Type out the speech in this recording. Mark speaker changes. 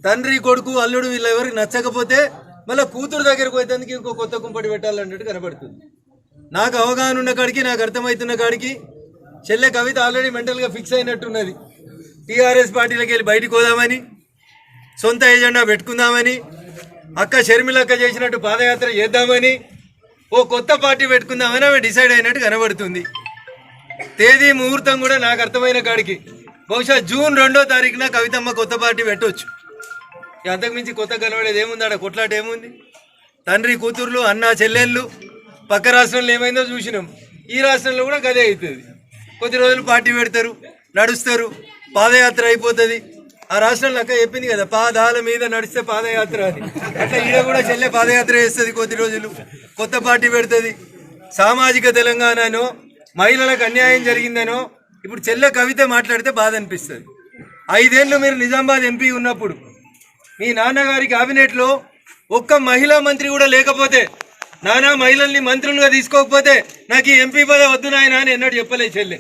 Speaker 1: తండ్రి కొడుకు అల్లుడు వీళ్ళెవరికి నచ్చకపోతే మళ్ళీ కూతురు దగ్గరకు పోయేందుకు ఇంకో కొత్త కుంపటి పెట్టాలన్నట్టు కనబడుతుంది. నాకు అవగాహన ఉన్న కాడికి, నాకు అర్థమవుతున్న కాడికి చెల్లె కవిత ఆల్రెడీ మెంటల్గా ఫిక్స్ అయినట్టున్నది. టీఆర్ఎస్ పార్టీలోకి వెళ్ళి బయటికి పోదామని, సొంత ఏజెండా పెట్టుకుందామని, అక్క షర్మిలక్క చేసినట్టు పాదయాత్ర చేద్దామని, ఓ కొత్త పార్టీ పెట్టుకుందామని ఆమె డిసైడ్ అయినట్టు కనబడుతుంది. తేదీ ముహూర్తం కూడా నాకు అర్థమైన కాడికి బహుశా జూన్ 2వ తారీఖున కవితమ్మ కొత్త పార్టీ పెట్టవచ్చు. అంతకుమించి కొత్త కనబడేది ఏముంది? ఆడ కొట్లాట ఏముంది? తండ్రి కూతుర్లు, అన్న చెల్లెళ్ళు, పక్క రాష్ట్రంలో ఏమైందో చూసినాం. ఈ రాష్ట్రంలో కూడా గదే అవుతుంది. కొద్ది రోజులు పార్టీ పెడతారు, నడుస్తారు, పాదయాత్ర అయిపోతుంది. ఆ రాష్ట్రంలో అక్క చెప్పింది కదా, పాదాల మీద నడిస్తే పాదయాత్ర అని. అట్లా ఈడ కూడా చెల్లె పాదయాత్ర చేస్తుంది, కొద్ది రోజులు కొత్త పార్టీ పెడుతుంది. సామాజిక తెలంగాణనో, మహిళలకు అన్యాయం జరిగిందనో ఇప్పుడు చెల్లె కవిత మాట్లాడితే బాధ అనిపిస్తుంది. 5 ఏళ్ళు మీరు నిజామాబాద్ ఎంపీ ఉన్నప్పుడు మీ నాన్నగారి క్యాబినెట్లో ఒక్క మహిళా మంత్రి కూడా లేకపోతే, నానా మహిళల్ని మంత్రులుగా తీసుకోకపోతే నాకు ఈ ఎంపీ పదవి వద్దు నాయన అని ఎన్నడూ చెప్పలేదు చెల్లె.